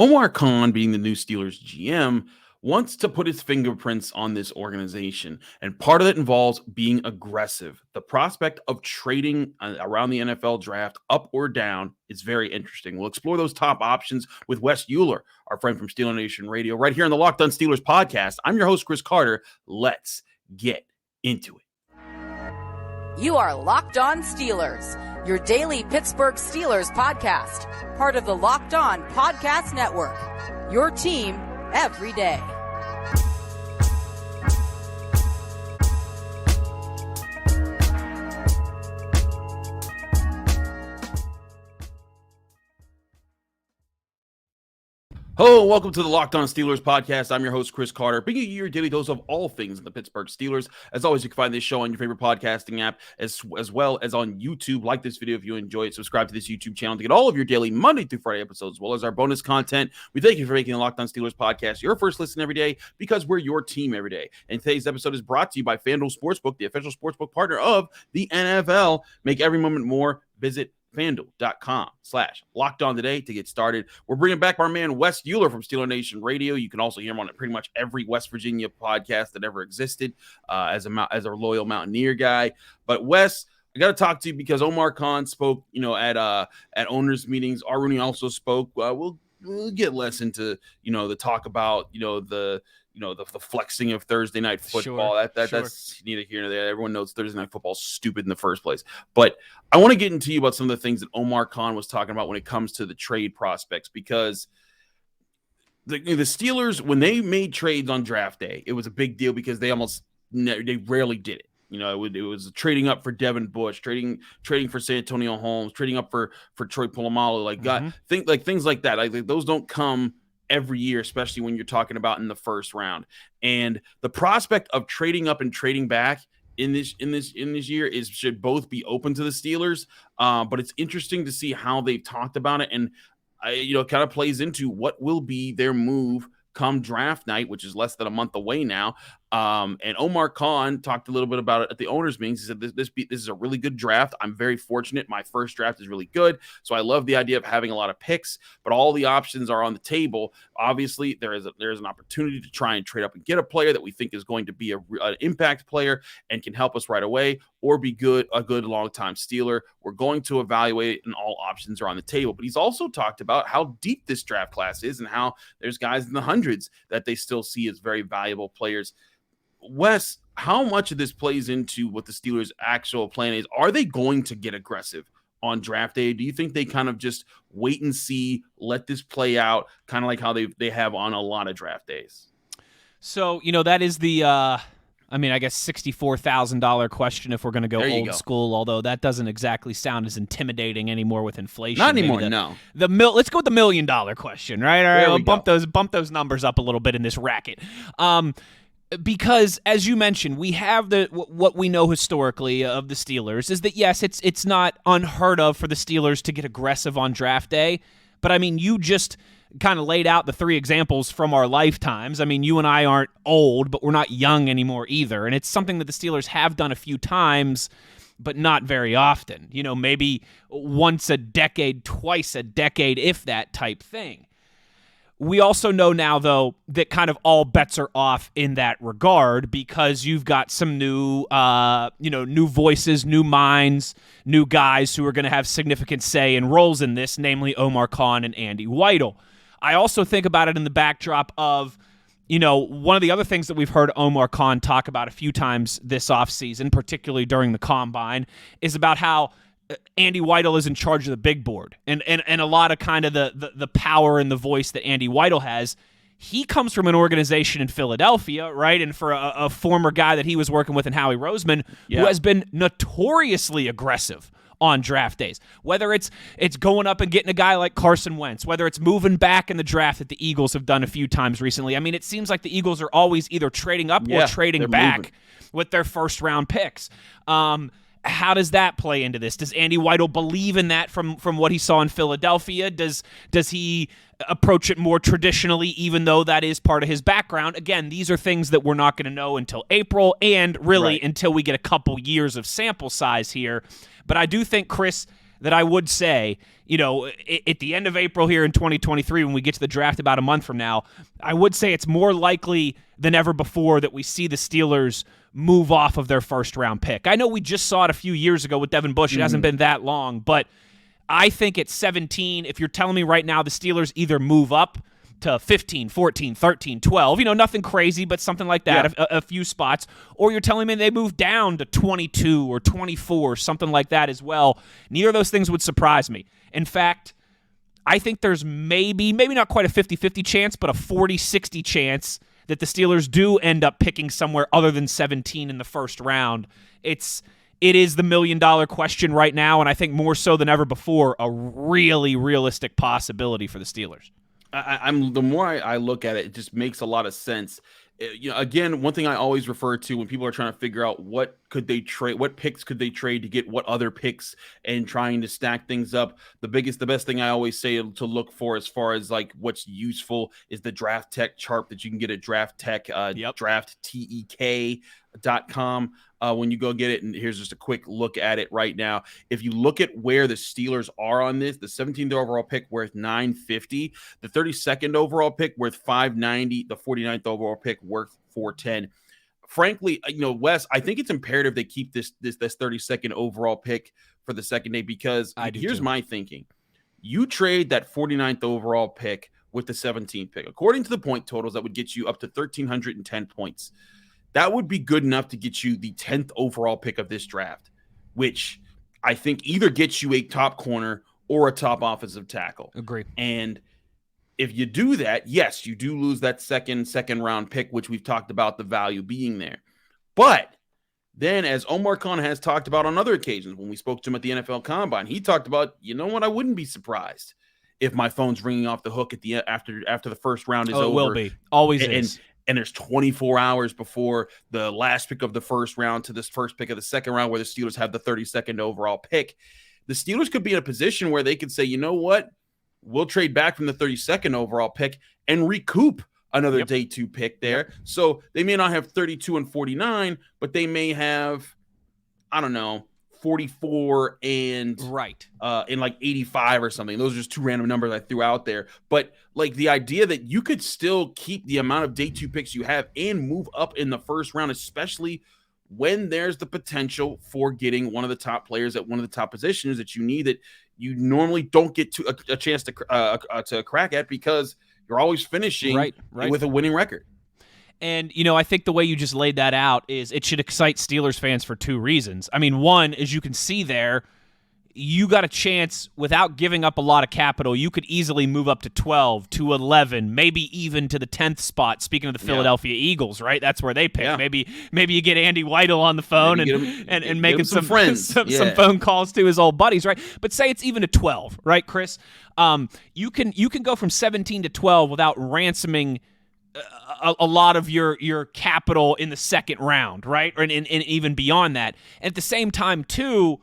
Omar Khan, being the new Steelers GM, wants to put his fingerprints on this organization. And part of it involves being aggressive. The prospect of trading around the NFL draft up or down is very interesting. We'll explore those top options with Wes Euler, our friend from Steeler Nation Radio, right here on the Locked On Steelers podcast. I'm your host, Chris Carter. Let's get into it. You are Locked On Steelers, your daily Pittsburgh Steelers podcast, part of the Locked On Podcast Network, your team every day. Hello, and welcome to the Locked On Steelers podcast. I'm your host, Chris Carter, bringing you your daily dose of all things in the Pittsburgh Steelers. As always, you can find this show on your favorite podcasting app, as well as on YouTube. Like this video if you enjoy it. Subscribe to this YouTube channel to get all of your daily Monday through Friday episodes, as well as our bonus content. We thank you for making the Locked On Steelers podcast your first listen every day, because we're your team every day. And today's episode is brought to you by FanDuel Sportsbook, the official sportsbook partner of the NFL. Make every moment more. Visit FanDuel.com/LockedOn today to get started. We're bringing back our man Wes Euler from Steeler Nation Radio. You can also hear him on pretty much every West Virginia podcast that ever existed, as a loyal Mountaineer guy. But Wes, I got to talk to you because Omar Khan spoke, at owners meetings. Rooney also spoke. We'll get less into the talk about the flexing of Thursday night football. Sure. That's neither here nor there. Everyone knows Thursday night football is stupid in the first place. But I want to get into you about some of the things that Omar Khan was talking about when it comes to the trade prospects, because the Steelers, when they made trades on draft day, it was a big deal because they rarely did it. It was trading up for Devin Bush, trading for San Antonio Holmes, trading up for Troy Polamalu, things like that. Like those don't come every year, especially when you're talking about in the first round. And the prospect of trading up and trading back in this year should both be open to the Steelers. But it's interesting to see how they've talked about it, and kind of plays into what will be their move come draft night, which is less than a month away now. And Omar Khan talked a little bit about it at the owners' meetings. He said, this is a really good draft. I'm very fortunate. My first draft is really good. So I love the idea of having a lot of picks, but all the options are on the table. Obviously, there's an opportunity to try and trade up and get a player that we think is going to be an impact player and can help us right away, or be a good long-time Steeler. We're going to evaluate it, and all options are on the table. But he's also talked about how deep this draft class is and how there's guys in the hundreds that they still see as very valuable players. Wes, how much of this plays into what the Steelers' actual plan is? Are they going to get aggressive on draft day? Do you think they kind of just wait and see, let this play out, kind of like how they have on a lot of draft days? So, that is the, I guess $64,000 question if we're going to go old school, although that doesn't exactly sound as intimidating anymore with inflation. Not anymore, no. Let's go with the $1 million question, right? All right, we'll bump those numbers up a little bit in this racket. Because, as you mentioned, we have what we know historically of the Steelers is that, yes, it's not unheard of for the Steelers to get aggressive on draft day. But, you just kind of laid out the three examples from our lifetimes. You and I aren't old, but we're not young anymore either. And it's something that the Steelers have done a few times, but not very often. Maybe once a decade, twice a decade, if that type thing. We also know now, though, that kind of all bets are off in that regard, because you've got some new voices, new minds, new guys who are going to have significant say and roles in this, namely Omar Khan and Andy Weidl. I also think about it in the backdrop of, one of the other things that we've heard Omar Khan talk about a few times this offseason, particularly during the Combine, is about how Andy Weidl is in charge of the big board, and a lot of kind of the power and the voice that Andy Weidl has. He comes from an organization in Philadelphia, right? And for a former guy that he was working with in Howie Roseman, who has been notoriously aggressive on draft days, whether it's going up and getting a guy like Carson Wentz, whether it's moving back in the draft that the Eagles have done a few times recently. It seems like the Eagles are always either trading up or trading back with their first round picks. How does that play into this? Does Andy Weidl believe in that from what he saw in Philadelphia? Does he approach it more traditionally, even though that is part of his background? Again, these are things that we're not going to know until April, and really until we get a couple years of sample size here. But I do think, Chris, that I would say, at the end of April here in 2023, when we get to the draft about a month from now, I would say it's more likely than ever before that we see the Steelers move off of their first-round pick. I know we just saw it a few years ago with Devin Bush. It hasn't been that long, but I think at 17, if you're telling me right now the Steelers either move up to 15, 14, 13, 12, nothing crazy, but something like that, a few spots, or you're telling me they move down to 22 or 24, something like that as well, neither of those things would surprise me. In fact, I think there's maybe not quite a 50-50 chance, but a 40-60 chance that the Steelers do end up picking somewhere other than 17 in the first round. It is the million-dollar question right now, and I think more so than ever before, a really realistic possibility for the Steelers. The more I look at it, it just makes a lot of sense. Again, one thing I always refer to when people are trying to figure out what picks could they trade to get what other picks and trying to stack things up. The best thing I always say to look for as far as like what's useful is the Draft Tech chart that you can get at Draft Tech, drafttek.com. When you go get it, and here's just a quick look at it right now. If you look at where the Steelers are on this, the 17th overall pick worth $950, the 32nd overall pick worth $590, the 49th overall pick worth $410. Frankly, Wes, I think it's imperative they keep this 32nd overall pick for the second day, because here's my thinking. You trade that 49th overall pick with the 17th pick. According to the point totals, that would get you up to 1,310 points. That would be good enough to get you the 10th overall pick of this draft, which I think either gets you a top corner or a top offensive tackle. Agree. And if you do that, yes, you do lose that second round pick, which we've talked about the value being there. But then, as Omar Khan has talked about on other occasions, when we spoke to him at the NFL Combine, he talked about, I wouldn't be surprised if my phone's ringing off the hook at the after the first round is over. It will be. Always is. And there's 24 hours before the last pick of the first round to this first pick of the second round, where the Steelers have the 32nd overall pick. The Steelers could be in a position where they could say, you know what? We'll trade back from the 32nd overall pick and recoup another day 2 pick there. So they may not have 32 and 49, but they may have, 44 and in like 85 or something. Those are just 2 random numbers I threw out there. But like the idea that you could still keep the amount of day 2 picks you have and move up in the first round, especially when there's the potential for getting one of the top players at one of the top positions that you need, that you normally don't get to a chance to crack at, because you're always finishing with a winning record. And, I think the way you just laid that out is it should excite Steelers fans for 2 reasons. I mean, one, as you can see there, you got a chance without giving up a lot of capital. You could easily move up to 12, to 11, maybe even to the 10th spot. Speaking of the Philadelphia Eagles, right? That's where they pick. Yeah. Maybe you get Andy Weidl on the phone and making some friends, some phone calls to his old buddies, right? But say it's even a 12, right, Chris? You can go from 17 to 12 without ransoming a lot of your capital in the second round, right? And even beyond that. And at the same time, too,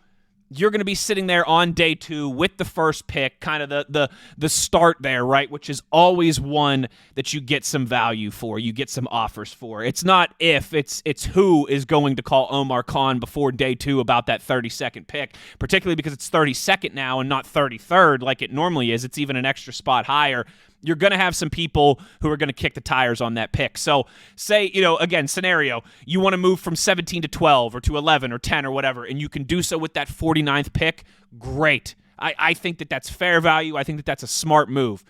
you're going to be sitting there on day 2 with the first pick, kind of the start there, right? Which is always one that you get some value for, you get some offers for. It's not if, it's who is going to call Omar Khan before day 2 about that 32nd pick, particularly because it's 32nd now and not 33rd like it normally is. It's even an extra spot higher. You're going to have some people who are going to kick the tires on that pick. So say, again, scenario, you want to move from 17 to 12 or to 11 or 10 or whatever, and you can do so with that 49th pick, great. I think that's fair value. I think that's a smart move.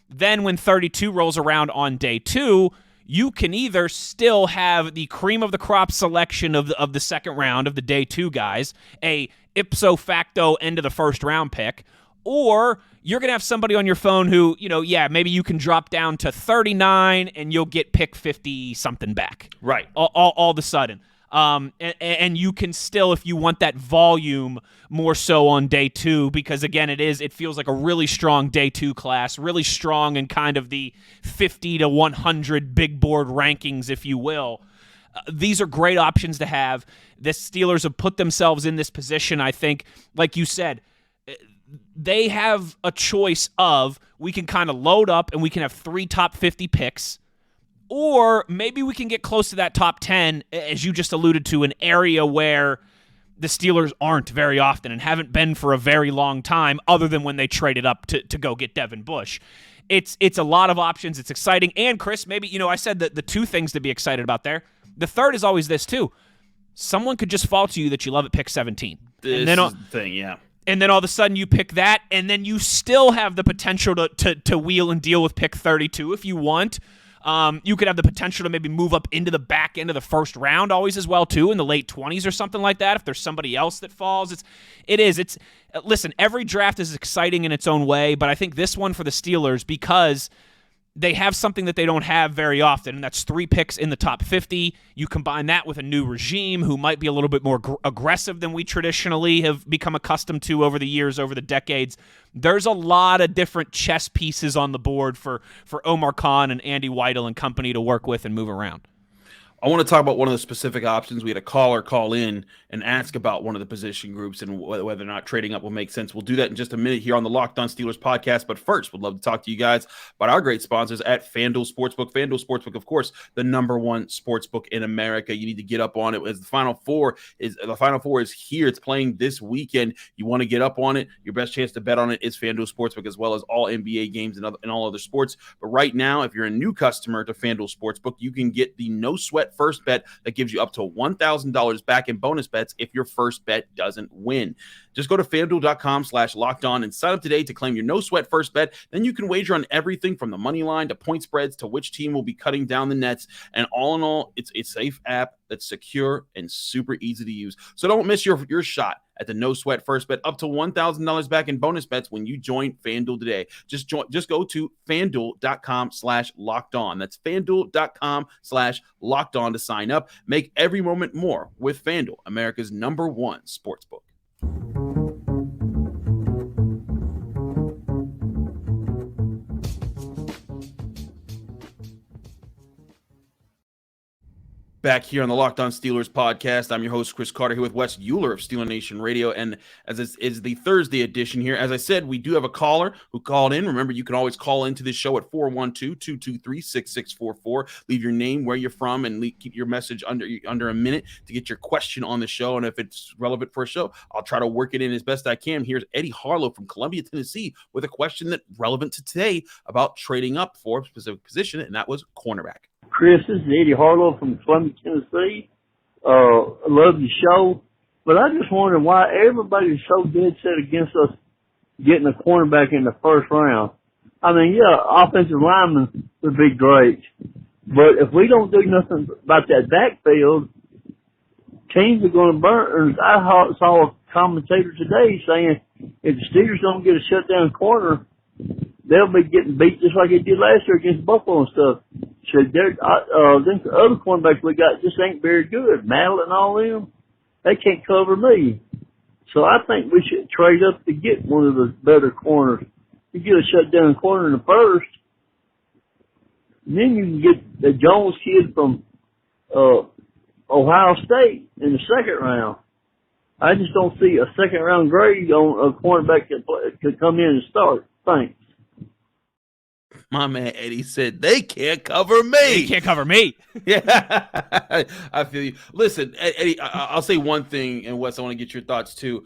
Then when 32 rolls around on day 2, you can either still have the cream of the crop selection of the second round of the day 2 guys, a ipso facto end of the first round pick, or you're going to have somebody on your phone who, maybe you can drop down to 39 and you'll get pick 50-something back. Right. All of a sudden. And you can still, if you want that volume more so on day 2, because, again, it feels like a really strong day 2 class, really strong in kind of the 50 to 100 big board rankings, if you will. These are great options to have. The Steelers have put themselves in this position, I think, like you said. They have a choice of, we can kind of load up and we can have 3 top 50 picks, or maybe we can get close to that top 10, as you just alluded to, an area where the Steelers aren't very often and haven't been for a very long time, other than when they traded up to go get Devin Bush. It's a lot of options. It's exciting. And, Chris, maybe, I said that the two things to be excited about there. The third is always this, too. Someone could just fall to you that you love at pick 17. This is the thing, yeah. And then all of a sudden you pick that, and then you still have the potential to wheel and deal with pick 32 if you want. You could have the potential to maybe move up into the back end of the first round always as well, too, in the late 20s or something like that if there's somebody else that falls. Listen, every draft is exciting in its own way, but I think this one for the Steelers, because they have something that they don't have very often, and that's 3 picks in the top 50. You combine that with a new regime who might be a little bit more aggressive than we traditionally have become accustomed to over the years, over the decades. There's a lot of different chess pieces on the board for Omar Khan and Andy Weidl and company to work with and move around. I want to talk about one of the specific options. We had a caller call in and ask about one of the position groups and whether or not trading up will make sense. We'll do that in just a minute here on the Locked On Steelers podcast. But first, we'd love to talk to you guys about our great sponsors at FanDuel Sportsbook. FanDuel Sportsbook, of course, the #1 sportsbook in America. You need to get up on it. As the Final Four is here. It's playing this weekend. You want to get up on it. Your best chance to bet on it is FanDuel Sportsbook, as well as all NBA games and all other sports. But right now, if you're a new customer to FanDuel Sportsbook, you can get the no sweat first bet that gives you up to $1,000 back in bonus bets if your first bet doesn't win. Just go to FanDuel.com/lockedon and sign up today to claim your no sweat first bet. Then you can wager on everything from the money line to point spreads to which team will be cutting down the nets. And all in all, it's a safe app that's secure and super easy to use. So don't miss your shot at the no sweat first bet, up to $1,000 back in bonus bets when you join FanDuel today. Just go to FanDuel.com/lockedon. That's FanDuel.com/lockedon to sign up. Make every moment more with FanDuel, America's #1 sportsbook. Back here on the Locked On Steelers podcast, I'm your host, Chris Carter, here with Wes Euler of Steeler Nation Radio. And as this is the Thursday edition here, as I said, we do have a caller who called in. Remember, you can always call into this show at 412-223-6644. Leave your name, where you're from, and keep your message under a minute to get your question on the show. And if it's relevant for a show, I'll try to work it in as best I can. Here's Eddie Harlow from Columbia, Tennessee, with a question that's relevant to today about trading up for a specific position, and that was cornerback. Chris, this is Eddie Harlow from Columbia, Tennessee. I love the show, but I just wonder why everybody's so dead set against us getting a cornerback in the first round. I mean, yeah, offensive linemen would be great, but if we don't do nothing about that backfield, teams are going to burn. I saw a commentator today saying if the Steelers don't get a shutdown corner, they'll be getting beat just like they did last year against Buffalo and stuff. So the other cornerbacks we got just ain't very good. Maddle and all them, they can't cover me. So I think we should trade up to get one of the better corners. You get a shutdown corner in the first, and then you can get the Jones kid from Ohio State in the second round. I just don't see a second round grade on a cornerback that could come in and start. Thanks. My man Eddie said, they can't cover me. They can't cover me. Yeah, I feel you. Listen, Eddie, I'll say one thing, and Wes, I want to get your thoughts too.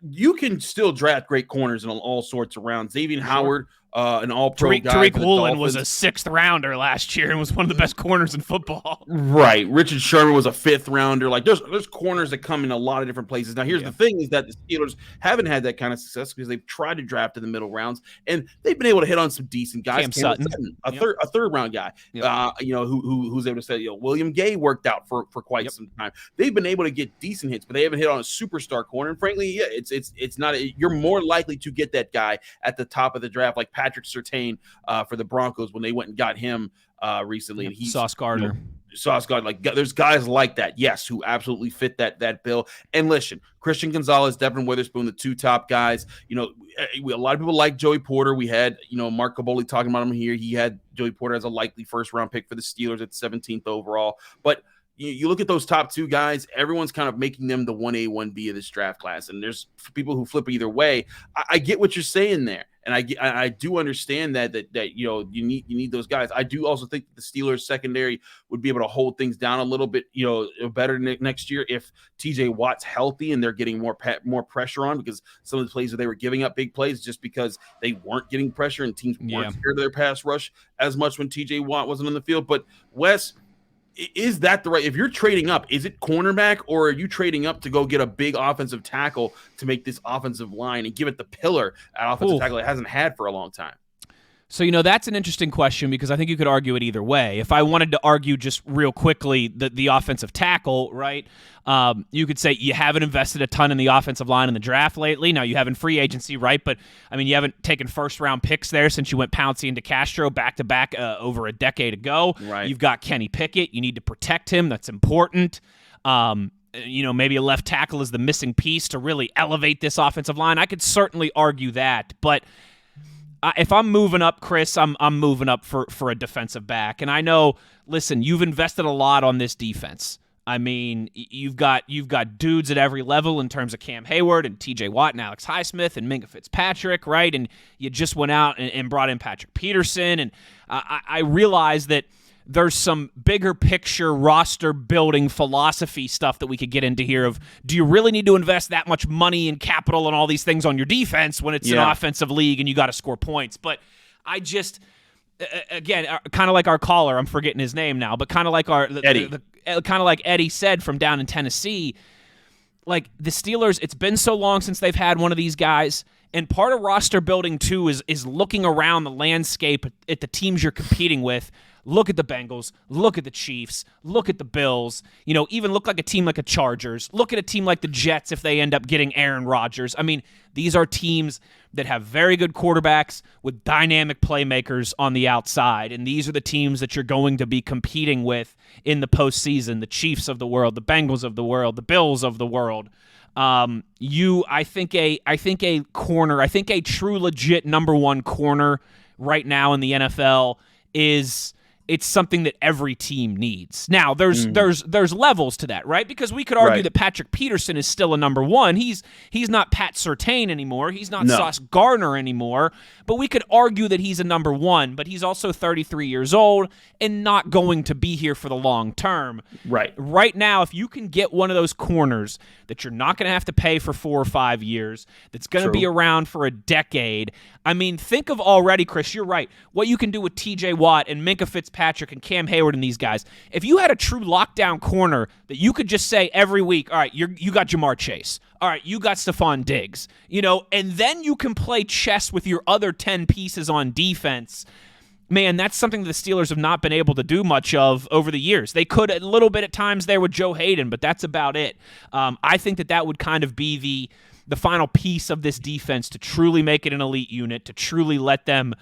You can still draft great corners in all sorts of rounds. Xavier Howard, an all-pro guy. Tariq Woolen was a 6th rounder last year and was one of the best corners in football. Right. Richard Sherman was a 5th rounder. Like there's corners that come in a lot of different places. Now, here's the thing is that the Steelers haven't had that kind of success because they've tried to draft in the middle rounds, and they've been able to hit on some decent guys. Cam Sutton, a third round guy, who's able to say, William Gay worked out for quite some time. They've been able to get decent hits, but they haven't hit on a superstar corner. And frankly, it's not. You're more likely to get that guy at the top of the draft, like Patrick Surtain for the Broncos when they went and got him recently. And Sauce Gardner. Sauce Gardner. Like there's guys like that, yes, who absolutely fit that bill. And listen, Christian Gonzalez, Devon Witherspoon, the 2 top guys. A lot of people like Joey Porter. We had Mark Caboli talking about him here. He had Joey Porter as a likely first round pick for the Steelers at 17th overall. But you look at those top 2 guys, everyone's kind of making them the 1A, 1B of this draft class. And there's people who flip either way. I get what you're saying there. And I do understand that you need those guys. I do also think that the Steelers secondary would be able to hold things down a little bit, better next year if TJ Watt's healthy and they're getting more pressure on, because some of the plays where they were giving up big plays just because they weren't getting pressure and teams weren't scared of their pass rush as much when TJ Watt wasn't on the field. But Wes, is that the right? If you're trading up, is it cornerback, or are you trading up to go get a big offensive tackle to make this offensive line and give it the pillar at offensive tackle it hasn't had for a long time? So, that's an interesting question, because I think you could argue it either way. If I wanted to argue just real quickly the offensive tackle, right, you could say you haven't invested a ton in the offensive line in the draft lately. Now, you have in free agency, right, but, you haven't taken first-round picks there since you went Pouncey into Castro back-to-back over a decade ago. Right. You've got Kenny Pickett. You need to protect him. That's important. Maybe a left tackle is the missing piece to really elevate this offensive line. I could certainly argue that, but if I'm moving up, Chris, I'm moving up for a defensive back. And I know, listen, you've invested a lot on this defense. You've got dudes at every level in terms of Cam Hayward and TJ Watt and Alex Highsmith and Minka Fitzpatrick, right? And you just went out and brought in Patrick Peterson. And I realize that there's some bigger picture roster building philosophy stuff that we could get into here of, do you really need to invest that much money and capital and all these things on your defense when it's an offensive league and you got to score points? But I just, again, kind of like our caller, I'm forgetting his name now, but kind of like Eddie. Kind of like Eddie said from down in Tennessee, like the Steelers, it's been so long since they've had one of these guys. And part of roster building, too, is looking around the landscape at the teams you're competing with. Look at the Bengals. Look at the Chiefs. Look at the Bills. Even look like a team like a Chargers. Look at a team like the Jets if they end up getting Aaron Rodgers. These are teams that have very good quarterbacks with dynamic playmakers on the outside, and these are the teams that you're going to be competing with in the postseason. The Chiefs of the world, the Bengals of the world, the Bills of the world. I think a corner, I think a true legit number one corner right now in the NFL it's something that every team needs. Now, there's levels to that, right? Because we could argue that Patrick Peterson is still a number one. He's not Pat Surtain anymore. He's not Sauce Gardner anymore. But we could argue that he's a number one, but he's also 33 years old and not going to be here for the long term. Right. Right now, if you can get one of those corners that you're not going to have to pay for 4 or 5 years, that's going to be around for a decade. Think of already, Chris, you're right, what you can do with TJ Watt and Minka Fitzpatrick and Cam Hayward and these guys. If you had a true lockdown corner that you could just say every week, all right, you got Jamar Chase. All right, you got Stephon Diggs. And then you can play chess with your other 10 pieces on defense. Man, that's something the Steelers have not been able to do much of over the years. They could a little bit at times there with Joe Hayden, but that's about it. I think that would kind of be the final piece of this defense to truly make it an elite unit, to truly let them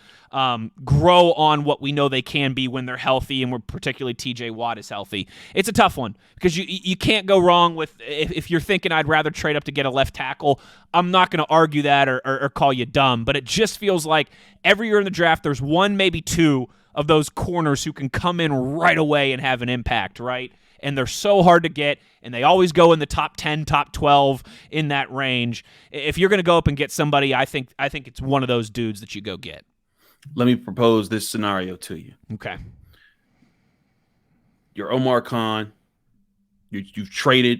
grow on what we know they can be when they're healthy, and particularly TJ Watt is healthy. It's a tough one because you can't go wrong with, if you're thinking I'd rather trade up to get a left tackle, I'm not going to argue that or call you dumb, but it just feels like every year in the draft there's one, maybe two of those corners who can come in right away and have an impact, right? And they're so hard to get, and they always go in the top 10, top 12 in that range. If you're going to go up and get somebody, I think it's one of those dudes that you go get. Let me propose this scenario to you. Okay. You're Omar Khan. You've traded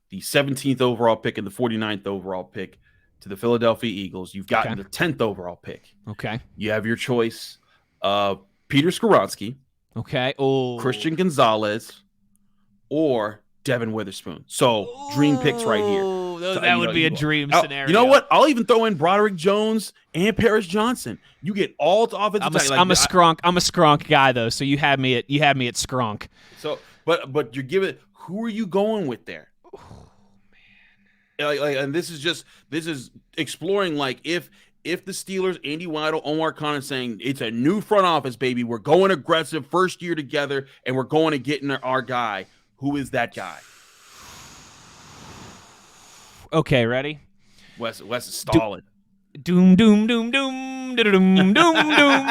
the 17th overall pick and the 49th overall pick to the Philadelphia Eagles. You've gotten the 10th overall pick. Okay. You have your choice of Peter Skoronski, Christian Gonzalez, or Devon Witherspoon. So dream picks right here. That would be a dream scenario. You know what? I'll even throw in Broderick Jones and Paris Johnson. You get all the offensive. I'm a Skronk guy though. So you had me at Skronk. So, but you're giving. Who are you going with there? Oh man. And this is exploring if the Steelers, Andy Weidl, Omar Khan is saying it's a new front office, baby. We're going aggressive, first year together, and we're going to get in our guy. Who is that guy? Okay, ready? Wes is stalling. Doom, doom, doom, doom, doom, doom, doom.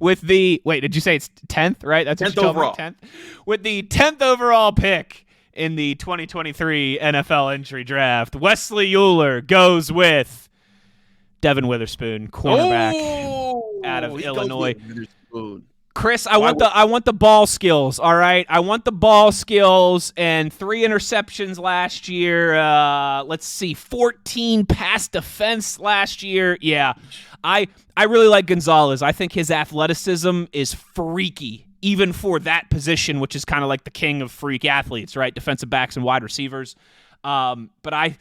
With the did you say it's 10th? Right, that's 10th overall. 10th. With the 10th overall pick in the 2023 NFL entry draft, Wesley Euler goes with Devon Witherspoon, cornerback out of Illinois. Chris, I want the ball skills, all right? I want the ball skills, and 3 interceptions last year. Let's see, 14 pass defense last year. Yeah, I really like Gonzalez. I think his athleticism is freaky, even for that position, which is kind of like the king of freak athletes, right? Defensive backs and wide receivers. But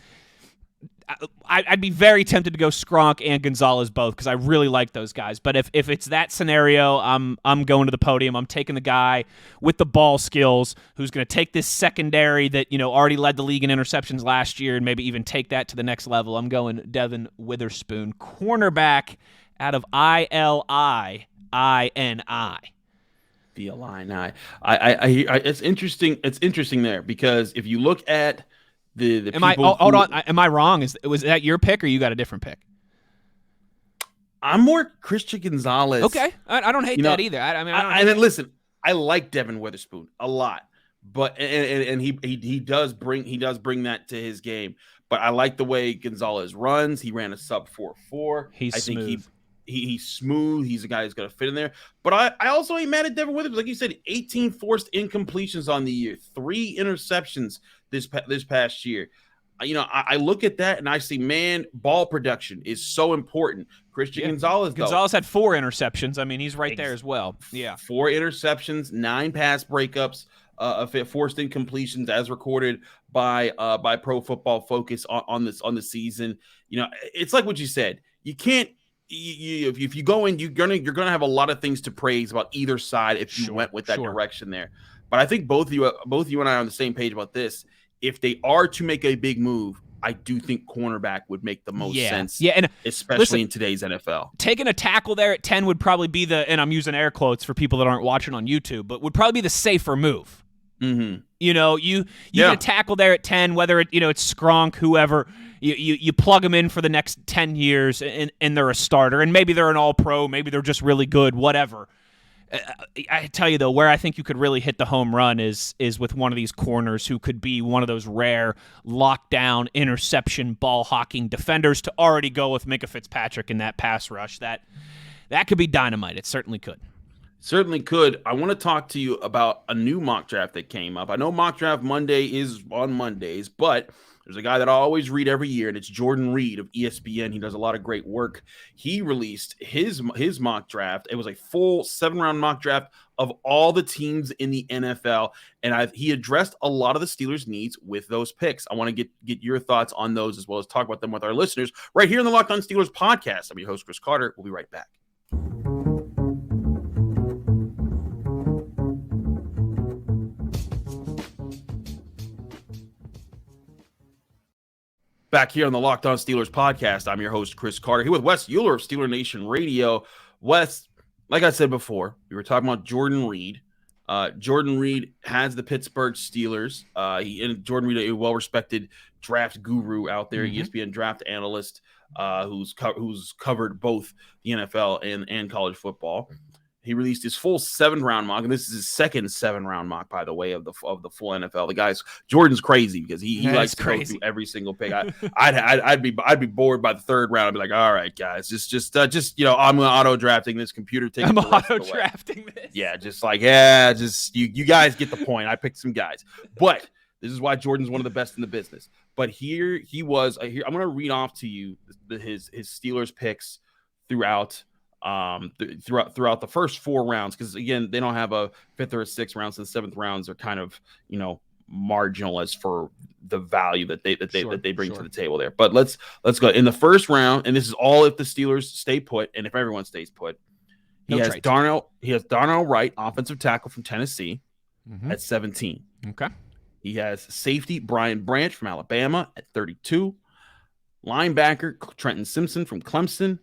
I'd be very tempted to go Skronk and Gonzalez both because I really like those guys. But if it's that scenario, I'm going to the podium. I'm taking the guy with the ball skills who's going to take this secondary that already led the league in interceptions last year and maybe even take that to the next level. I'm going Devon Witherspoon, cornerback out of ILINI. The Illini. It's interesting. It's interesting there because if you look at hold on. Am I wrong? Was that your pick or you got a different pick? I'm more Christian Gonzalez. Okay, I don't hate that either. Listen, I like Devon Witherspoon a lot, but and he does bring that to his game. But I like the way Gonzalez runs. He ran a sub 4.4. He's smooth. He's smooth. He's a guy who's going to fit in there. But I also ain't mad at Devon Witherspoon. Like you said, 18 forced incompletions on the year, 3 interceptions this past year. I look at that and I see, man, ball production is so important. Christian Gonzalez had 4 interceptions. I mean, he's right there as well. Yeah, 4 interceptions, 9 pass breakups, forced incompletions as recorded by Pro Football Focus on the season. It's like what you said. You can't. If you go in, you're gonna have a lot of things to praise about either side if you went with that direction there. But I think both you and I are on the same page about this. If they are to make a big move, I do think cornerback would make the most sense. Yeah, and especially in today's NFL. Taking a tackle there at 10 would probably be and I'm using air quotes for people that aren't watching on YouTube, but would probably be the safer move. Mm-hmm. You get a tackle there at 10, whether it's Skronk, whoever. You plug them in for the next 10 years, and they're a starter, and maybe they're an all-pro, maybe they're just really good, whatever. I tell you, though, where I think you could really hit the home run is with one of these corners who could be one of those rare lockdown, interception, ball-hawking defenders to already go with Minka Fitzpatrick in that pass rush. That could be dynamite. It certainly could. Certainly could. I want to talk to you about a new mock draft that came up. I know Mock Draft Monday is on Mondays, but there's a guy that I always read every year, and it's Jordan Reed of ESPN. He does a lot of great work. He released his mock draft. It was a full 7-round mock draft of all the teams in the NFL, and he addressed a lot of the Steelers' needs with those picks. I want to get your thoughts on those as well as talk about them with our listeners right here in the Locked On Steelers podcast. I'm your host, Chris Carter. We'll be right back. Back here on the Locked On Steelers podcast, I'm your host, Chris Carter, here with Wes Euler of Steeler Nation Radio. Wes, like I said before, we were talking about Jordan Reed. Jordan Reed has the Pittsburgh Steelers. Jordan Reed, a well-respected draft guru out there, ESPN draft analyst, who's covered both the NFL and college football. He released his full 7-round mock, and this is his second 7-round mock, by the way, of the full NFL. Jordan's crazy because he likes to go through every single pick. I'd be bored by the 3rd round. I'd be like, all right, guys, just I'm auto drafting this computer. I'm auto drafting this. Yeah, you guys get the point. I picked some guys, but this is why Jordan's one of the best in the business. But here he was. I'm going to read off to you his Steelers picks throughout the first 4 rounds, because again, they don't have a 5th or a 6th round, so the 7th rounds are kind of marginal as for the value that they bring to the table there. But let's go in the first round, and this is all if the Steelers stay put and if everyone stays put. He has Darnell Wright, offensive tackle from Tennessee, at 17. Okay. He has safety Brian Branch from Alabama at 32. Linebacker Trenton Simpson from Clemson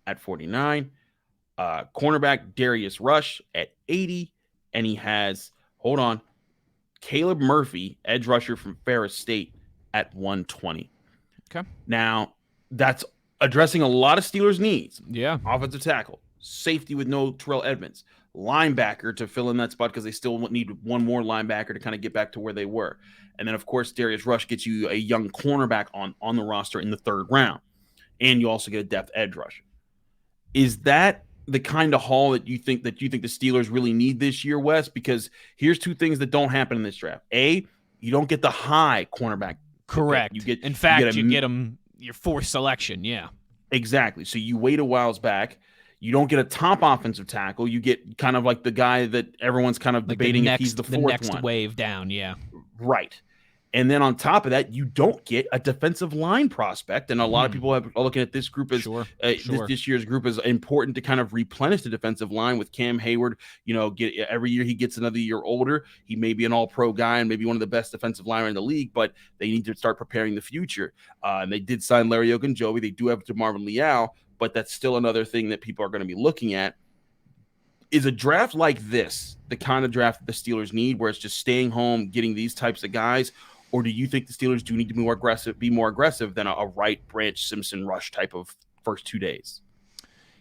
at 49. Cornerback Darius Rush at 80, and he has, Caleb Murphy, edge rusher from Ferris State, at 120. Okay. Now, that's addressing a lot of Steelers' needs. Yeah. Offensive tackle, safety with no Terrell Edmonds, linebacker to fill in that spot because they still need one more linebacker to kind of get back to where they were. And then, of course, Darius Rush gets you a young cornerback on the roster in the 3rd round. and you also get a depth edge rusher. Is that the kind of haul that you think the Steelers really need this year, Wes? Because here's two things that don't happen in this draft. A, you don't get the high cornerback. Correct. You get them your fourth selection. Yeah. Exactly. So you wait a while back. You don't get a top offensive tackle. You get kind of like the guy that everyone's kind of debating if he's the fourth next wave down. Yeah. Right. And then on top of that, you don't get a defensive line prospect. And a lot of people are looking at this group as this year's group as important to kind of replenish the defensive line with Cam Hayward. Every year he gets another year older. He may be an all-pro guy and maybe one of the best defensive linemen in the league, but they need to start preparing the future. And they did sign Larry Ogunjobi. They do have DeMarvin Leal, but that's still another thing that people are going to be looking at. Is a draft like this the kind of draft that the Steelers need, where it's just staying home, getting these types of guys? Or do you think the Steelers do need to be more aggressive than a Wright, Branch, Simpson, Rush type of first 2 days?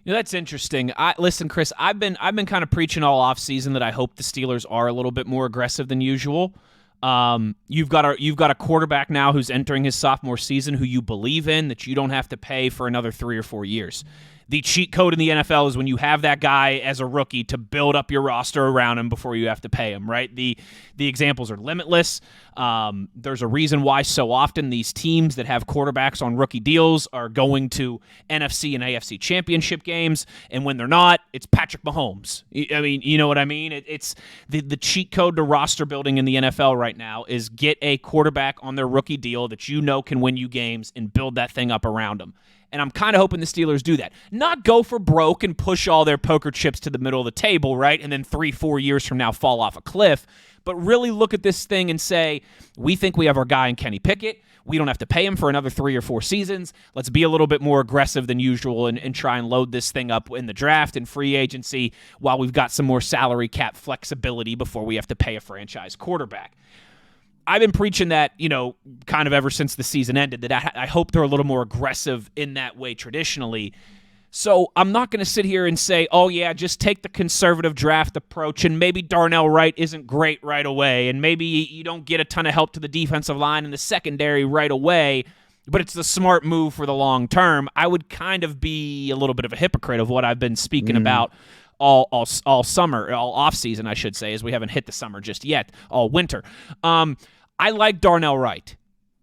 That's interesting. Listen, Chris, I've been kind of preaching all offseason that I hope the Steelers are a little bit more aggressive than usual. You've got a quarterback now who's entering his sophomore season who you believe in, that you don't have to pay for another 3 or 4 years. The cheat code in the NFL is when you have that guy as a rookie to build up your roster around him before you have to pay him, right? The examples are limitless. There's a reason why so often these teams that have quarterbacks on rookie deals are going to NFC and AFC championship games, and when they're not, it's Patrick Mahomes. I mean, you know what I mean? It's the cheat code to roster building in the NFL right now is get a quarterback on their rookie deal that you know can win you games and build that thing up around them. And I'm kind of hoping the Steelers do that. Not go for broke and push all their poker chips to the middle of the table, right? And then 3-4 years from now fall off a cliff. But really look at this thing and say, we think we have our guy in Kenny Pickett. We don't have to pay him for another 3 or 4 seasons. Let's be a little bit more aggressive than usual and try and load this thing up in the draft and free agency while we've got some more salary cap flexibility before we have to pay a franchise quarterback. I've been preaching that, kind of ever since the season ended, that I hope they're a little more aggressive in that way traditionally. So I'm not going to sit here and say, oh, yeah, just take the conservative draft approach, and maybe Darnell Wright isn't great right away, and maybe you don't get a ton of help to the defensive line and the secondary right away, but it's the smart move for the long term. I would kind of be a little bit of a hypocrite of what I've been speaking about all summer, all offseason, I should say, as we haven't hit the summer just yet, all winter. I like Darnell Wright,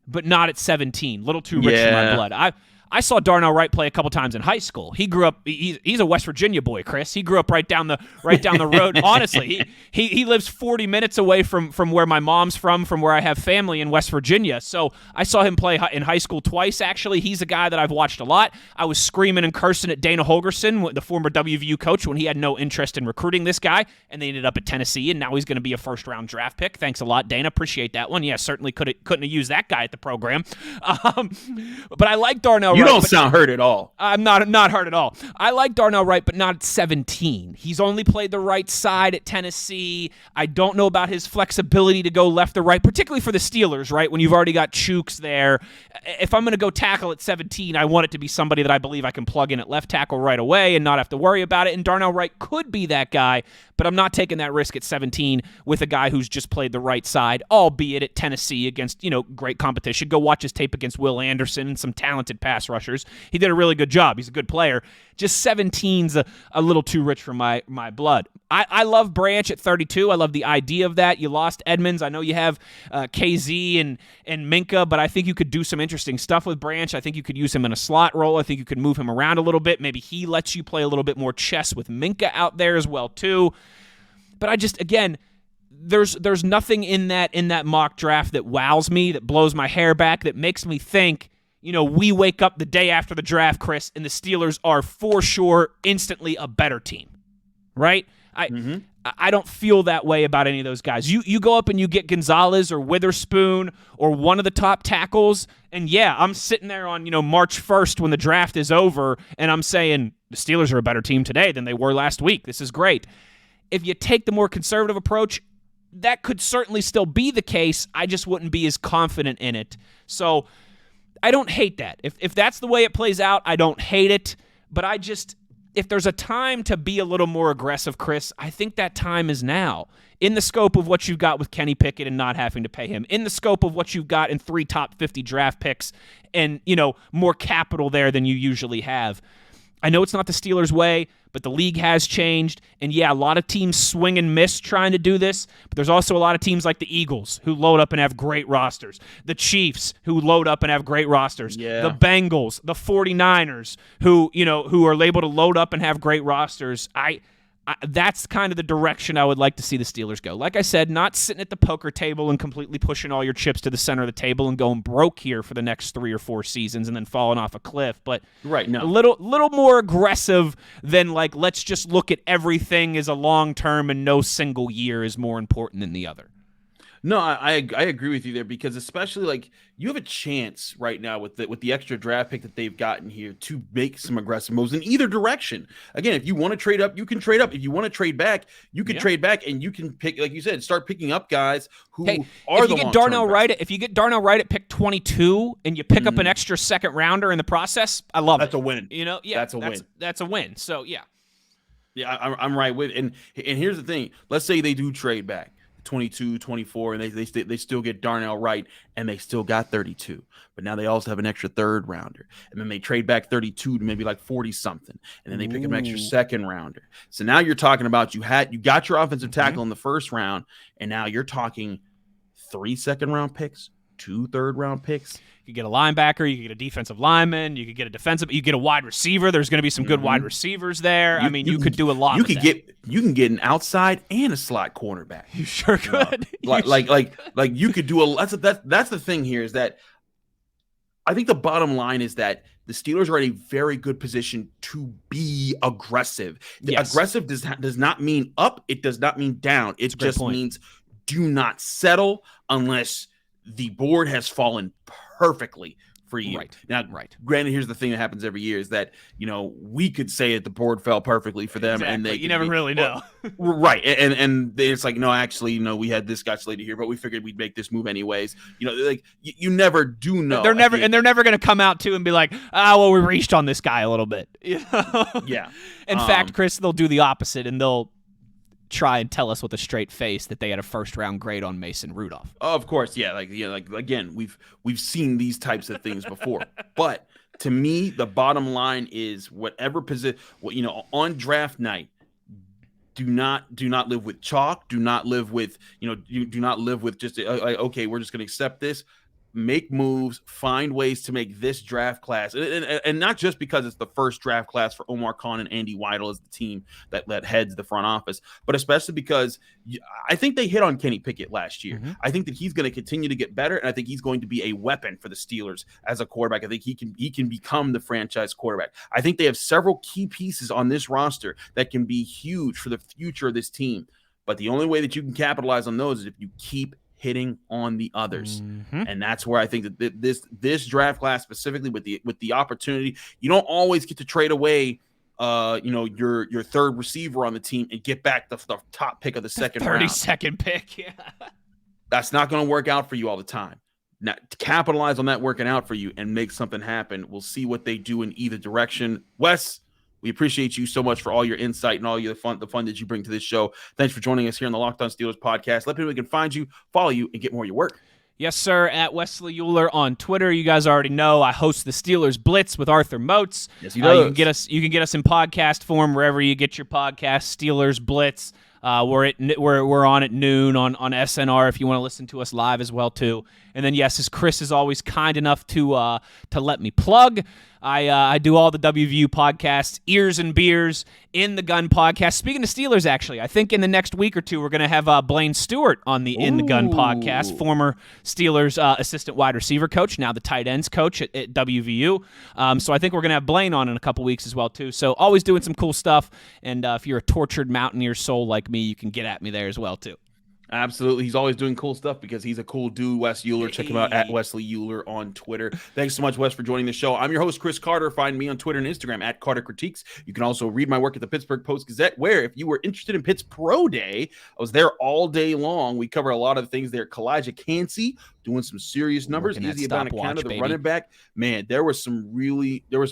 but not at 17. Little too rich for my blood. I saw Darnell Wright play a couple times in high school. He grew up. He's a West Virginia boy, Chris. He grew up right down the road. Honestly, he lives 40 minutes away from where my mom's from where I have family in West Virginia. So I saw him play in high school twice. Actually, he's a guy that I've watched a lot. I was screaming and cursing at Dana Holgorsen, the former WVU coach, when he had no interest in recruiting this guy, and they ended up at Tennessee, and now he's going to be a first-round draft pick. Thanks a lot, Dana. Appreciate that one. Yeah, certainly couldn't have used that guy at the program. But I like Darnell. You don't sound hurt at all. I'm not hurt at all. I like Darnell Wright, but not at 17. He's only played the right side at Tennessee. I don't know about his flexibility to go left or right, particularly for the Steelers, right? When you've already got Chooks there. If I'm going to go tackle at 17, I want it to be somebody that I believe I can plug in at left tackle right away and not have to worry about it. And Darnell Wright could be that guy, but I'm not taking that risk at 17 with a guy who's just played the right side, albeit at Tennessee against, great competition. Go watch his tape against Will Anderson and some talented pass rushers. He did a really good job. He's a good player. Just 17's a little too rich for my blood. I love Branch at 32. I love the idea of that. You lost Edmonds. I know you have KZ and Minka, but I think you could do some interesting stuff with Branch. I think you could use him in a slot role. I think you could move him around a little bit. Maybe he lets you play a little bit more chess with Minka out there as well too. But I just, again, there's nothing in that mock draft that wows me, that blows my hair back, that makes me think, we wake up the day after the draft, Chris, and the Steelers are for sure instantly a better team, right? I don't feel that way about any of those guys. You go up and you get Gonzalez or Witherspoon or one of the top tackles, and yeah, I'm sitting there on March 1st when the draft is over, and I'm saying the Steelers are a better team today than they were last week. This is great. If you take the more conservative approach, that could certainly still be the case. I just wouldn't be as confident in it. So I don't hate that. If that's the way it plays out, I don't hate it. But if there's a time to be a little more aggressive, Chris, I think that time is now. In the scope of what you've got with Kenny Pickett and not having to pay him, in the scope of what you've got in 3 top 50 draft picks and, more capital there than you usually have. I know it's not the Steelers' way, but the league has changed. And yeah, a lot of teams swing and miss trying to do this, but there's also a lot of teams like the Eagles who load up and have great rosters. The Chiefs who load up and have great rosters. Yeah. The Bengals, the 49ers who are able to load up and have great rosters. That's kind of the direction I would like to see the Steelers go. Like I said, not sitting at the poker table and completely pushing all your chips to the center of the table and going broke here for the next 3 or 4 seasons and then falling off a cliff, but right, no. a little more aggressive than like, let's just look at everything as a long-term and no single year is more important than the other. No, I agree with you there, because especially like you have a chance right now with the extra draft pick that they've gotten here to make some aggressive moves in either direction. Again, if you want to trade up, you can trade up. If you want to trade back, you can trade back, and you can pick, like you said, start picking up guys who are if you get Darnell Wright. If you get Darnell Wright at pick 22 and you pick up an extra second rounder in the process, I love that's it. a win. That's a win. That's a win. So yeah, I'm right with it. And here's the thing. Let's say they do trade back 22, 24, and they still get Darnell Wright, and they still got 32. But now they also have an extra third rounder, and then they trade back 32 to maybe like 40 something, and then they pick up an extra second rounder. So now you're talking about you got your offensive tackle in the first round, and now you're talking 3 second-round picks, 2 third-round picks. You could get a linebacker, you could get a defensive lineman, you could get a defensive, you get a wide receiver. There's going to be some good wide receivers there. You could do a lot. You can get an outside and a slot cornerback. You sure could. Like you could do a. That's the thing here, is that I think the bottom line is that the Steelers are in a very good position to be aggressive. Aggressive does not mean up. It does not mean down. It just means do not settle unless the board has fallen perfectly for you. Granted, here's the thing that happens every year is that, we could say that the board fell perfectly for them, and you never really know. Right. And it's like, no, actually, we had this guy slated here, but we figured we'd make this move anyways. Like you never do know. They're never going to come out too and be like, we reached on this guy a little bit. Yeah. In fact, Chris, they'll do the opposite, and they'll try and tell us with a straight face that they had a first-round grade on Mason Rudolph. Oh, of course, yeah. Like again, we've seen these types of things before. But to me, the bottom line is whatever position, on draft night, do not live with chalk. Do not live with do not live with just okay, we're just going to accept this. Make moves, find ways to make this draft class, and not just because it's the first draft class for Omar Khan and Andy Weidl as the team that heads the front office, but especially because I think they hit on Kenny Pickett last year. Mm-hmm. I think that he's going to continue to get better, and I think he's going to be a weapon for the Steelers as a quarterback. I think he can become the franchise quarterback. I think they have several key pieces on this roster that can be huge for the future of this team, but the only way that you can capitalize on those is if you keep hitting on the others. Mm-hmm. And that's where I think that this draft class specifically with the opportunity, you don't always get to trade away your third receiver on the team and get back the top pick of the second round. 32nd pick. Yeah. That's not going to work out for you all the time. Now, to capitalize on that working out for you and make something happen. We'll see what they do in either direction. Wes, we appreciate you so much for all your insight and all the fun that you bring to this show. Thanks for joining us here on the Locked On Steelers podcast. Let people know we can find you, follow you, and get more of your work. Yes, sir. At Wesley Euler on Twitter. You guys already know I host the Steelers Blitz with Arthur Moats. Yes, he does. You can get us in podcast form wherever you get your podcast. Steelers Blitz. We're on at noon on SNR if you want to listen to us live as well too. And then yes, as Chris is always kind enough to let me plug, I do all the WVU podcasts, Ears and Beers, In the Gun podcast. Speaking of Steelers, actually, I think in the next week or two we're going to have Blaine Stewart on the In the Gun podcast, former Steelers assistant wide receiver coach, now the tight ends coach at WVU. So I think we're going to have Blaine on in a couple weeks as well too. So always doing some cool stuff. And if you're a tortured Mountaineer soul like me, you can get at me there as well too. Absolutely. He's always doing cool stuff because he's a cool dude, Wes Euler. Check him out at Wesley Euler on Twitter. Thanks so much, Wes, for joining the show. I'm your host, Chris Carter. Find me on Twitter and Instagram at Carter Critiques. You can also read my work at the Pittsburgh Post-Gazette, where if you were interested in Pitt's Pro Day, I was there all day long. We cover a lot of things there. Kalijah Cansey doing some serious numbers. Easy about account of the running back. Man, there were some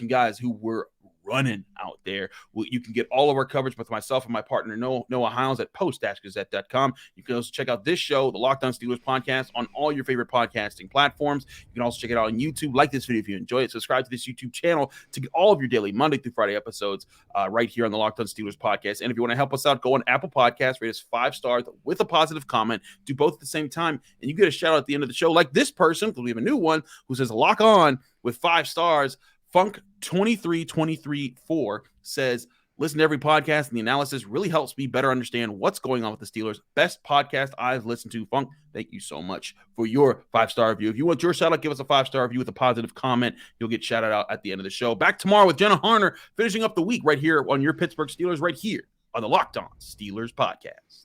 guys who were running out there. You can get all of our coverage with myself and my partner, Noah Hiles, at post-gazette.com. You can also check out this show, the Locked On Steelers podcast, on all your favorite podcasting platforms. You can also check it out on YouTube. Like this video if you enjoy it. Subscribe to this YouTube channel to get all of your daily Monday through Friday episodes right here on the Locked On Steelers podcast. And if you want to help us out, go on Apple Podcasts, rate us 5 stars with a positive comment. Do both at the same time, and you get a shout out at the end of the show, like this person, because we have a new one, who says lock on with 5 stars. Funk 23234 says, listen to every podcast, and the analysis really helps me better understand what's going on with the Steelers. Best podcast I've listened to. Funk, thank you so much for your 5-star review. If you want your shout out, give us a 5-star review with a positive comment. You'll get shouted out at the end of the show. Back tomorrow with Jenna Harner, finishing up the week right here on your Pittsburgh Steelers, right here on the Locked On Steelers podcast.